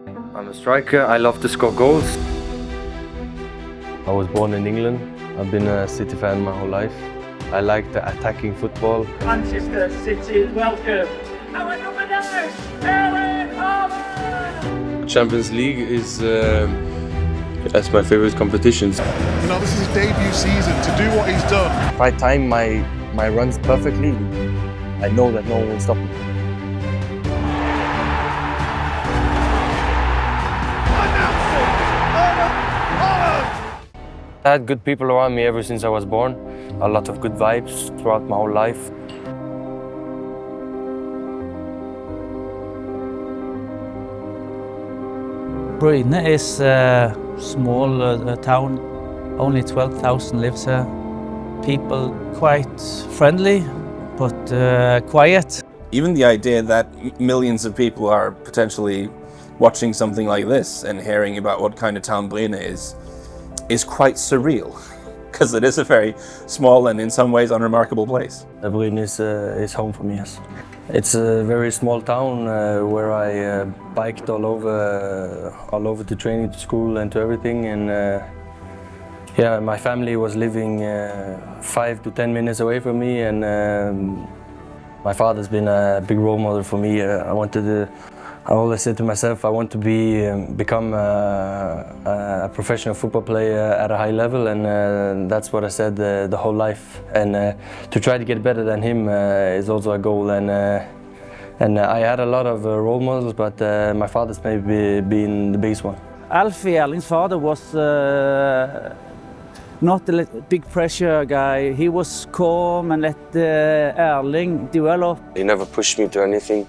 I'm a striker. I love to score goals. I was born in England. I've been a City fan my whole life. I like the attacking football. Manchester City, welcome. Our number 9, Erling Haaland! Champions League is that's my favorite competition. You know, this is his debut season. To do what he's done. If I time my runs perfectly, I know that no one will stop me. I had good people around me ever since I was born. A lot of good vibes throughout my whole life. Bryne is a small town. Only 12,000 lives here. People quite friendly, but quiet. Even the idea that millions of people are potentially watching something like this and hearing about what kind of town Bryne is quite surreal, because it is a very small and in some ways unremarkable place. Bryne is home for me, yes. It's a very small town where I biked all over to training, to school and to everything. And yeah, my family was living 5 to 10 minutes away from me, and my father's been a big role model for me. I always said to myself, I want to become a professional football player at a high level, and that's what I said the whole life. And to try to get better than him is also a goal. And I had a lot of role models, but my father's maybe been the biggest one. Alfie, Erling's father, was not a big pressure guy. He was calm and let Erling develop. He never pushed me to anything.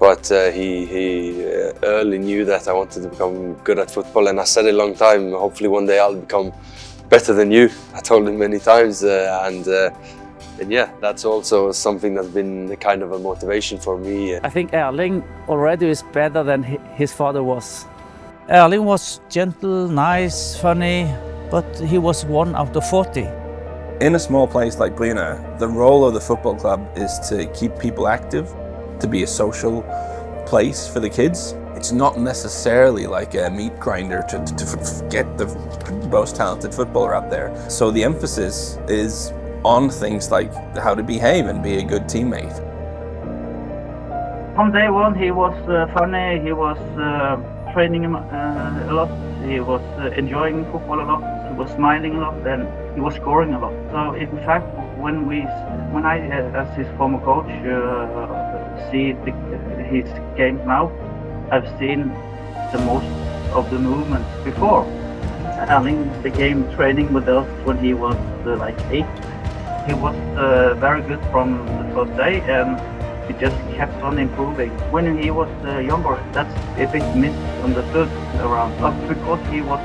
But he early knew that I wanted to become good at football, and I said it a long time, hopefully one day I'll become better than you. I told him many times, and yeah, that's also something that's been kind of a motivation for me. I think Erling already is better than his father was. Erling was gentle, nice, funny, but he was 1 out of 40. In a small place like Bryne, the role of the football club is to keep people active, to be a social place for the kids. It's not necessarily like a meat grinder to get the most talented footballer out there. So the emphasis is on things like how to behave and be a good teammate. From day one, he was funny, he was training a lot, he was enjoying football a lot, he was smiling a lot, and he was scoring a lot. So in fact, when I, as his former coach, see his games now, I've seen the most of the movements before. Erling began training with us when he was like 8. He was very good from the first day, and he just kept on improving. When he was younger, that's a bit misunderstood around. But because he was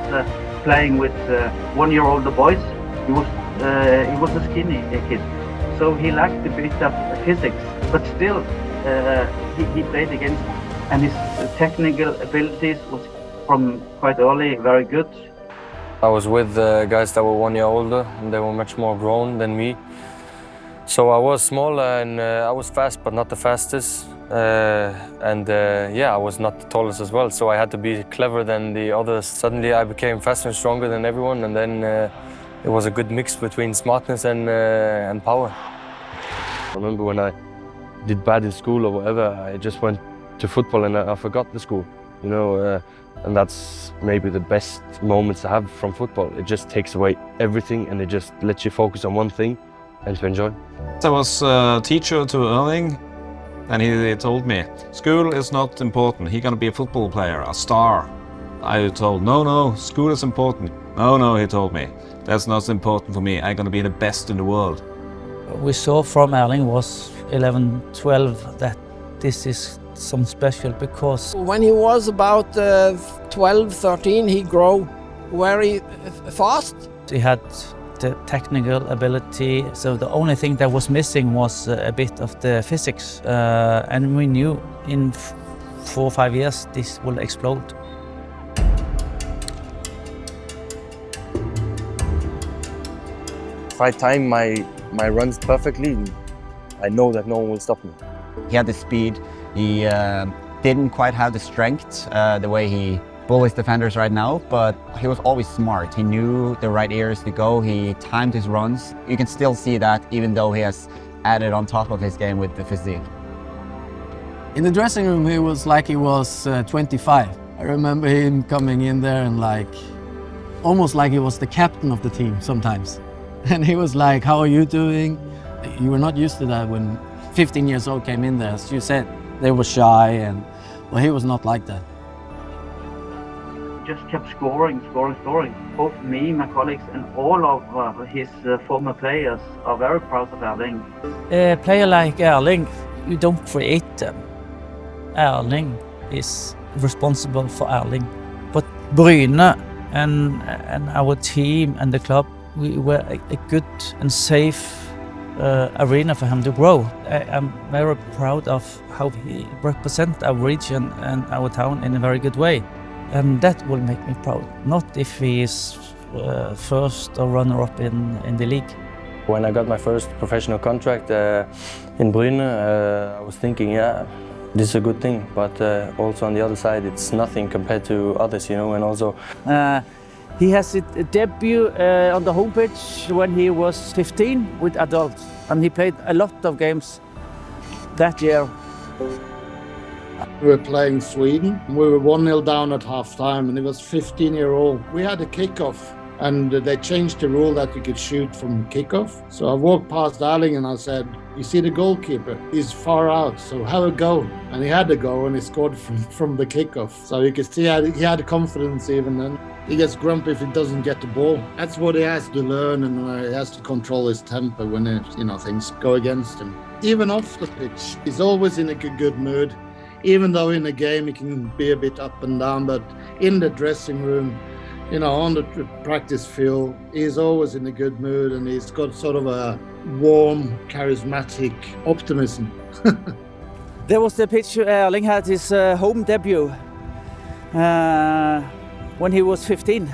playing with 1-year-old boys, he was a skinny kid. So he lacked a bit of physics, but still he played against, and his technical abilities was from quite early very good. I was with guys that were 1 year older, and they were much more grown than me. So I was small and I was fast, but not the fastest. Yeah, I was not the tallest as well, so I had to be clever than the others. Suddenly I became faster and stronger than everyone, and then it was a good mix between smartness and power. I remember when I did bad in school or whatever, I just went to football and I forgot the school, you know, and that's maybe the best moments to have from football. It just takes away everything and it just lets you focus on one thing and to enjoy. I was a teacher to Erling, and he told me, school is not important, he's gonna be a football player, a star. I told, no, school is important. No, he told me, that's not important for me, I'm gonna be the best in the world. We saw from Erling was 11, 12 that this is some special, because when he was about 12, 13, he grew very fast. he had the technical ability, so the only thing that was missing was a bit of the physics, and we knew in 4 or 5 years this will explode. If I time my runs perfectly, I know that no one will stop me. He had the speed, he didn't quite have the strength the way he bullies defenders right now, but he was always smart. He knew the right areas to go. He timed his runs. You can still see that even though he has added on top of his game with the physique. In the dressing room, he was like he was 25. I remember him coming in there and almost like he was the captain of the team sometimes. And he was like, "How are you doing?" You were not used to that when 15 years old came in there. As you said, they were shy, well, he was not like that. Just kept scoring. Both me, my colleagues, and all of his former players are very proud of Erling. A player like Erling, you don't create them. Erling is responsible for Erling. But Bryne and our team and the club, we were a good and safe arena for him to grow. I'm very proud of how he represents our region and our town in a very good way. And that will make me proud, not if he is first or runner-up in the league. When I got my first professional contract in Bryne, I was thinking, yeah, this is a good thing, but also on the other side, it's nothing compared to others, and also... He has a debut on the home pitch when he was 15 with adults, and he played a lot of games that year. We were playing Sweden. We were 1-0 down at half-time, and he was 15-year-old. We had a kickoff, and they changed the rule that you could shoot from kickoff. So I walked past Erling and I said, "You see the goalkeeper? He's far out, so have a go." And he had a go, and he scored from the kickoff. So you could see he had confidence even then. He gets grumpy if he doesn't get the ball. That's what he has to learn, and he has to control his temper when things go against him. Even off the pitch, he's always in a good mood. Even though in a game he can be a bit up and down, but in the dressing room, on the practice field, he's always in a good mood, and he's got sort of a warm, charismatic optimism. There was the picture Erling had his home debut when he was 15.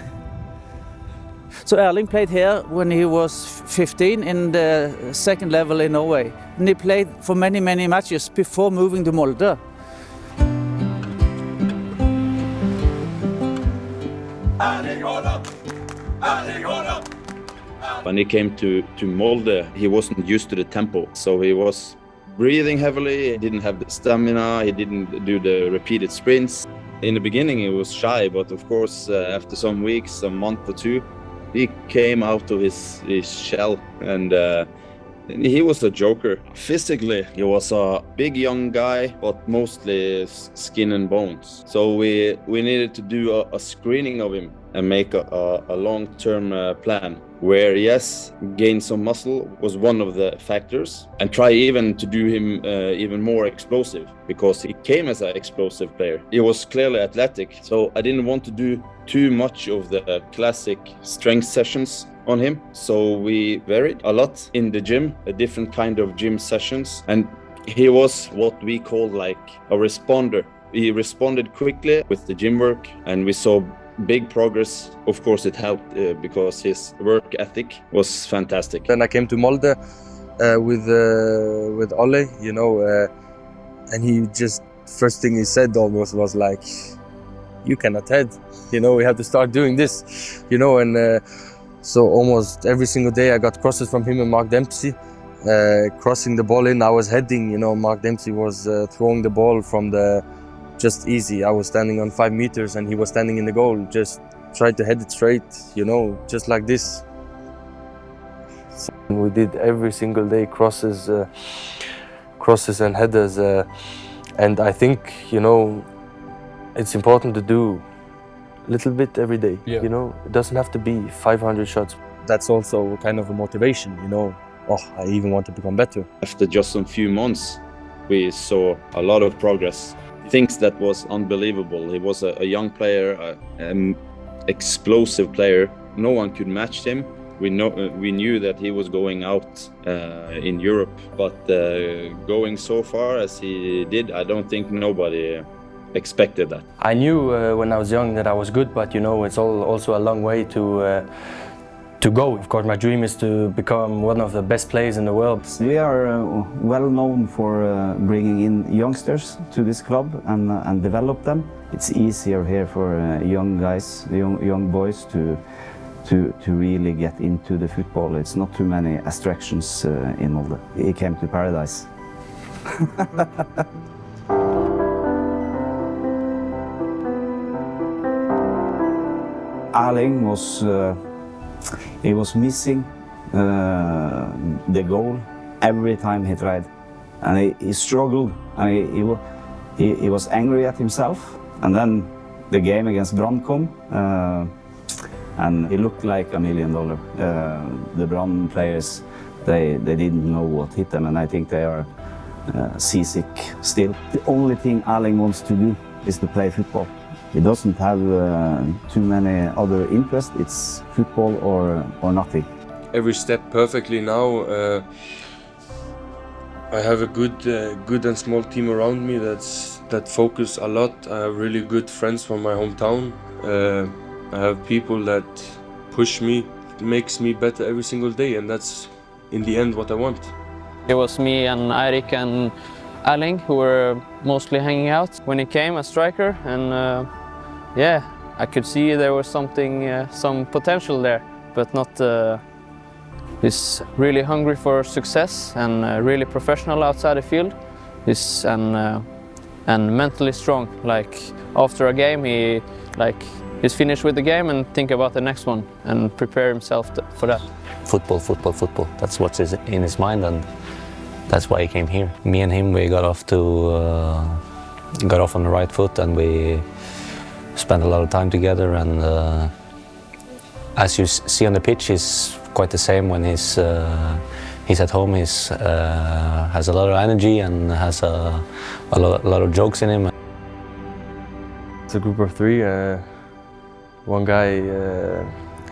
So Erling played here when he was 15 in the second level in Norway. And he played for many, many matches before moving to Molde. When he came to Molde, he wasn't used to the tempo, so he was breathing heavily, he didn't have the stamina, he didn't do the repeated sprints. In the beginning he was shy, but of course after some weeks, a month or two, he came out of his shell, and he was a joker. Physically, he was a big young guy, but mostly skin and bones. So we needed to do a screening of him and make a long-term plan, where yes, gain some muscle was one of the factors, and try even to do him even more explosive, because he came as an explosive player. He was clearly athletic, so I didn't want to do too much of the classic strength sessions on him. So we varied a lot in the gym, a different kind of gym sessions, and he was what we call like a responder. He responded quickly with the gym work, and we saw big progress. Of course it helped because his work ethic was fantastic. Then I came to Molde with Ole, and he just, first thing he said almost was like, "You cannot head, we have to start doing this," and so almost every single day I got crosses from him and Mark Dempsey. Crossing the ball in, I was heading, Mark Dempsey was throwing the ball from just easy. I was standing on 5 meters and he was standing in the goal, just tried to head it straight, just like this. So we did every single day crosses and headers, and I think, it's important to do a little bit every day. Yeah. It doesn't have to be 500 shots. That's also kind of a motivation, I even want to become better. After just some few months, we saw a lot of progress. Things that was unbelievable. He was a young player, an explosive player. No one could match him. We knew that he was going out in Europe, but going so far as he did, I don't think nobody expected that. I knew when I was young that I was good, but it's also a long way to to go. Of course, my dream is to become one of the best players in the world. We are well known for bringing in youngsters to this club and develop them. It's easier here for young guys, young boys to really get into the football. It's not too many abstractions in Molde. He came to paradise. Erling was he was missing the goal every time he tried, and he struggled, and he was angry at himself. And then the game against Brann come, and he looked like $1 million. The Brann players, they didn't know what hit them, and I think they are seasick still. The only thing Erling wants to do is to play football. He doesn't have too many other interests. It's football or nothing. Every step perfectly now. I have a good and small team around me that focus a lot. I have really good friends from my hometown. I have people that push me, makes me better every single day, and that's in the end what I want. It was me and Eirik and Erling who were mostly hanging out when he came as striker, and yeah, I could see there was something, some potential there, but not. He's really hungry for success and really professional outside the field. And mentally strong. Like after a game, he's finished with the game and think about the next one and prepare himself for that. Football, football, football. That's what's in his mind, and that's why he came here. Me and him, we got off on the right foot, and we spent a lot of time together. And as you see on the pitch, he's quite the same when he's at home. He's has a lot of energy and has a lot of jokes in him. It's a group of three. One guy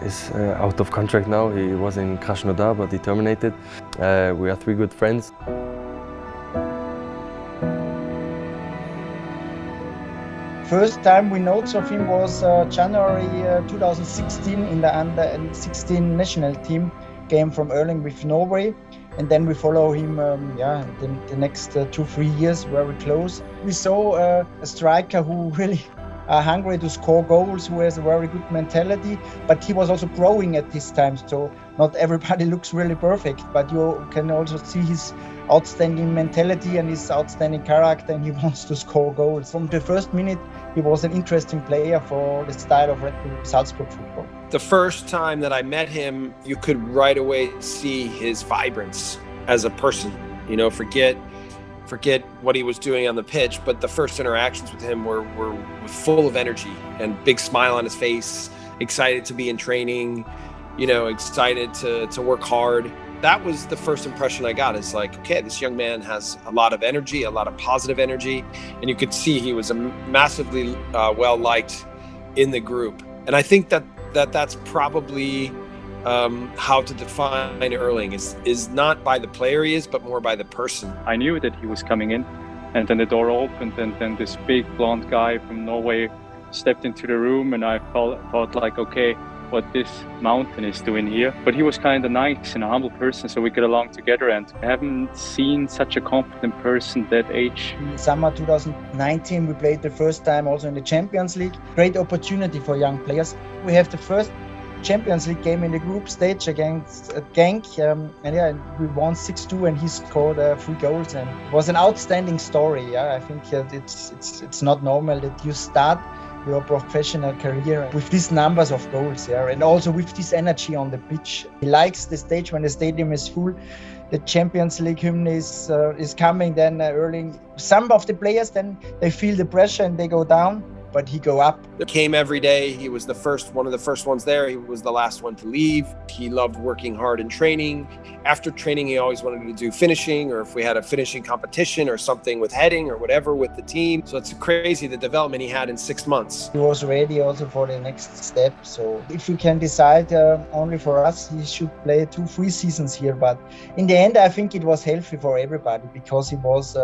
is out of contract now. He was in Krasnodar, but he terminated. We are three good friends. First time we noticed of him was January 2016 in the under-16 national team game from Erling with Norway, and then we follow him the next 2-3 years very close. We saw a striker who really are hungry to score goals, who has a very good mentality, but he was also growing at this time, so not everybody looks really perfect, but you can also see his outstanding mentality and his outstanding character, and he wants to score goals. From the first minute, he was an interesting player for the style of Red Bull Salzburg football. The first time that I met him, you could right away see his vibrance as a person. You know, forget what he was doing on the pitch, but the first interactions with him were full of energy and big smile on his face, excited to be in training, you know, excited to work hard. That was the first impression I got, is like, okay, this young man has a lot of energy, a lot of positive energy, and you could see he was a massively well-liked in the group. And I think that's probably how to define Erling is not by the player he is, but more by the person. I knew that he was coming in, and then the door opened, and then this big blonde guy from Norway stepped into the room, and I thought like, okay, what this mountain is doing here. But he was kind of nice and a humble person, so we got along together, and I haven't seen such a competent person that age. In summer 2019, we played the first time also in the Champions League. Great opportunity for young players. We have the first Champions League game in the group stage against Genk, and we won 6-2, and he scored 3 goals, and it was an outstanding story. Yeah, I think it's not normal that you start your professional career with these numbers of goals, and also with this energy on the pitch. He likes the stage when the stadium is full. The Champions League hymn is coming, then Erling. Some of the players, then they feel the pressure and they go down, but he go up. He came every day. He was one of the first ones there. He was the last one to leave. He loved working hard in training. After training, he always wanted to do finishing, or if we had a finishing competition or something with heading or whatever with the team. So it's crazy the development he had in 6 months. He was ready also for the next step. So if we can decide only for us, he should play 2-3 seasons here. But in the end, I think it was healthy for everybody, because he was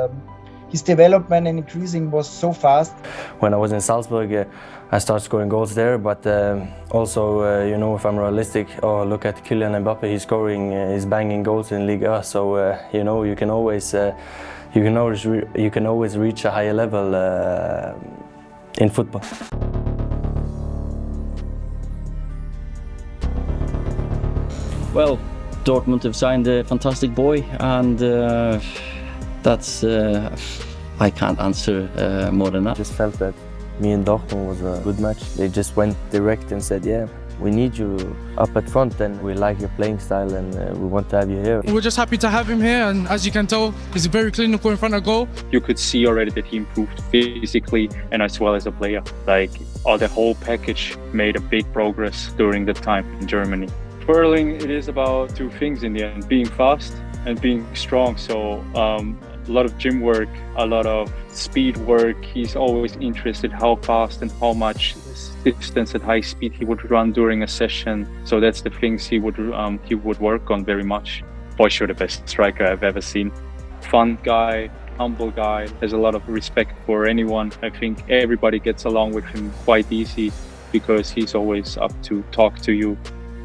his development and increasing was so fast. When I was in Salzburg, I started scoring goals there, but also, you know, if I'm realistic, look at Kylian Mbappe, he's banging goals in Liga, so you know, you can always reach a higher level in football. Well, Dortmund have signed a fantastic boy, and that's I can't answer more than that. I just felt that me and Dortmund was a good match. They just went direct and said, yeah, we need you up at front and we like your playing style and we want to have you here. We're just happy to have him here, and as you can tell, he's very clinical in front of goal. You could see already that he improved physically and as well as a player. Like, the whole package made a big progress during the time in Germany. For Erling, it is about two things in the end, being fast and being strong. So a lot of gym work, a lot of speed work. He's always interested how fast and how much distance at high speed he would run during a session. So that's the things he would work on very much. For sure, the best striker I've ever seen. Fun guy, humble guy, has a lot of respect for anyone. I think everybody gets along with him quite easy because he's always up to talk to you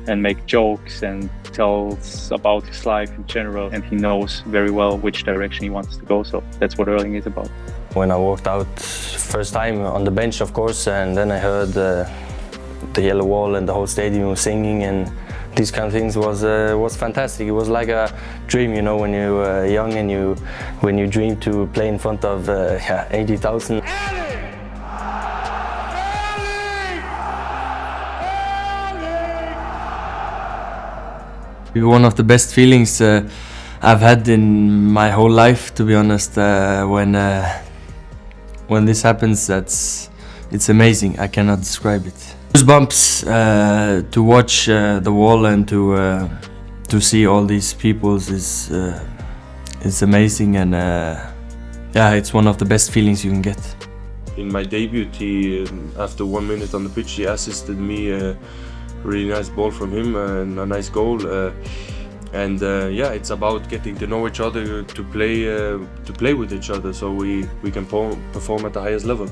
and make jokes and tells about his life in general, and he knows very well which direction he wants to go, so that's what Erling is about. When I walked out first time on the bench, of course, and then I heard the yellow wall and the whole stadium was singing, and these kind of things was fantastic. It was like a dream, you know, when you were young and when you dream to play in front of 80,000. One of the best feelings I've had in my whole life, to be honest. When this happens, it's amazing. I cannot describe it. Goosebumps to watch the wall and to see all these people is amazing, and yeah, it's one of the best feelings you can get. In my debut, he, after 1 minute on the pitch, he assisted me. Really nice ball from him and a nice goal, and yeah, it's about getting to know each other, to play with each other, so we can perform at the highest level.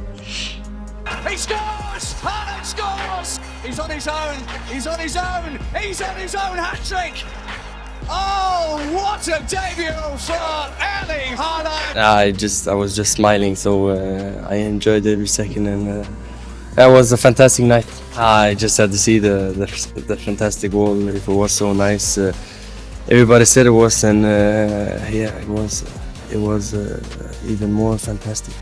He scores! Haaland scores! He's on his own! He's on his own! He's on his own hat-trick! Oh, what a debut for Erling Haaland! I was just smiling, so I enjoyed every second, and it was a fantastic night. I just had to see the fantastic wall. It was so nice. Everybody said it was, and yeah, it was even more fantastic.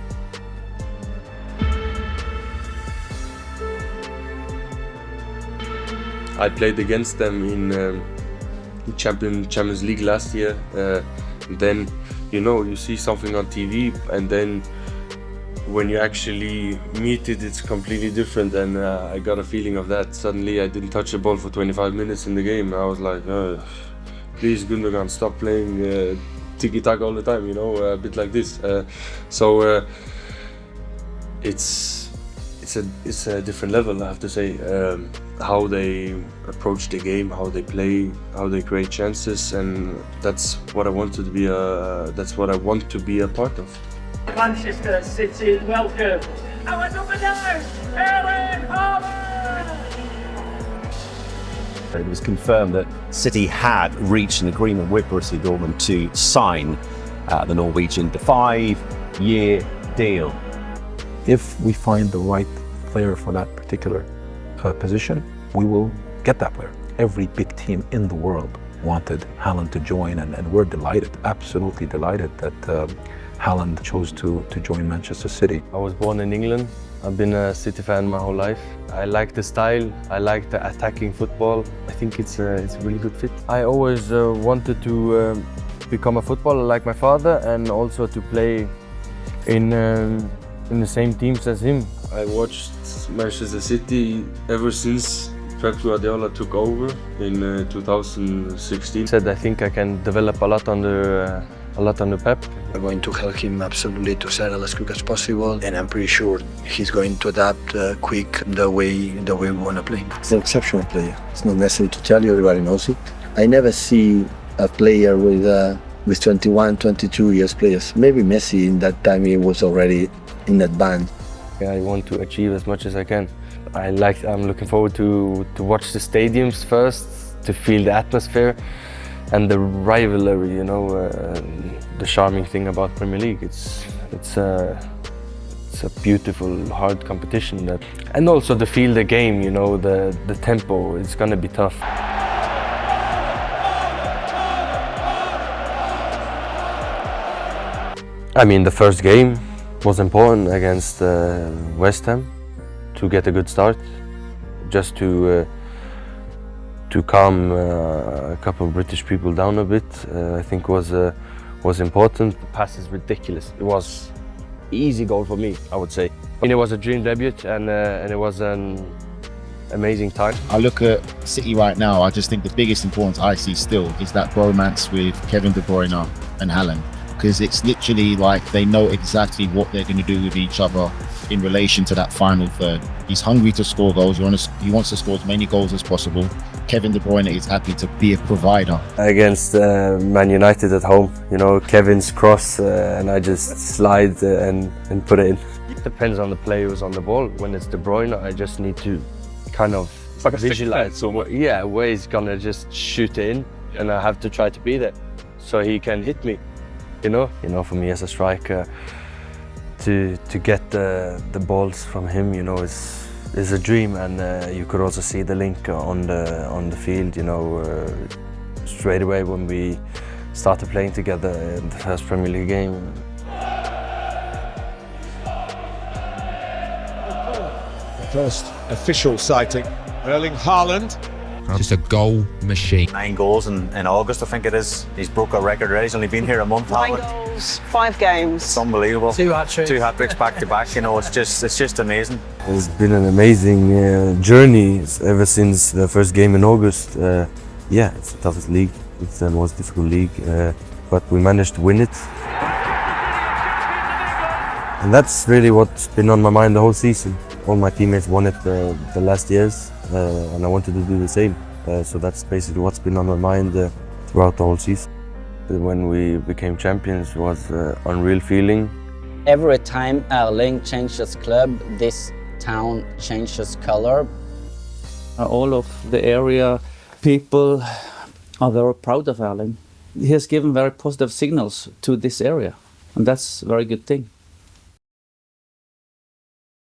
I played against them in Champions League last year. Then, you know, you see something on TV, and then when you actually meet it, it's completely different, and I got a feeling of that. Suddenly I didn't touch the ball for 25 minutes in the game. I was like, please Gundogan, stop playing tiki-taka all the time, you know, a bit like this. So it's a different level, I have to say. How they approach the game, how they play, how they create chances, and that's what I want to be a part of. Manchester City welcome our number 9, Erling Haaland! It was confirmed that City had reached an agreement with Borussia Dortmund to sign the Norwegian, the 5-year deal. If we find the right player for that particular position, we will get that player. Every big team in the world wanted Haaland to join, and we're delighted, absolutely delighted that Haaland chose to join Manchester City. I was born in England. I've been a City fan my whole life. I like the style. I like the attacking football. I think it's a really good fit. I always wanted to become a footballer like my father, and also to play in the same teams as him. I watched Manchester City ever since Pep Guardiola took over in 2016. Said I think I can develop a lot under Pep. We're going to help him absolutely to settle as quick as possible, and I'm pretty sure he's going to adapt quick the way we want to play. He's an exceptional player. It's not necessary to tell you, everybody knows it. I never see a player with with 21, 22 years players. Maybe Messi in that time he was already in that band. I want to achieve as much as I can. I'm looking forward to watch the stadiums first, to feel the atmosphere and the rivalry, you know, the charming thing about Premier League. It's a beautiful, hard competition, and also to feel the game, you know, the tempo. It's gonna be tough. I mean, the first game was important against West Ham to get a good start, just to calm a couple of British people down a bit. I think was important. The pass is ridiculous. It was easy goal for me, I would say. I mean, it was a dream debut, and it was an amazing time. I look at City right now. I just think the biggest importance I see still is that bromance with Kevin De Bruyne and Haaland, because it's literally like they know exactly what they're going to do with each other in relation to that final third. He's hungry to score goals. He wants to score as many goals as possible. Kevin De Bruyne is happy to be a provider. Against Man United at home, you know, Kevin's cross and I just slide and put it in. It depends on the player who's on the ball. When it's De Bruyne, I just need to kind of visualize where he's gonna just shoot it in, and I have to try to be there so he can hit me. You know, for me as a striker, to get the balls from him, you know, is a dream, and you could also see the link on the field. You know, straight away when we started playing together in the first Premier League game. First official sighting, Erling Haaland. Just a goal machine. 9 goals in August, I think it is. He's broke a record already. He's only been here a month. 9 goals, 5 games. It's unbelievable. 2 hat-tricks. 2 hat-tricks back to back. You know, it's just amazing. It's been an amazing journey ever since the first game in August. Yeah, it's the toughest league. It's the most difficult league, but we managed to win it. And that's really what's been on my mind the whole season. All my teammates won it the last years, and I wanted to do the same. So that's basically what's been on my mind throughout the whole season. When we became champions, it was an unreal feeling. Every time Erling changes club, this town changes color. All of the area people are very proud of Erling. He has given very positive signals to this area, and that's a very good thing.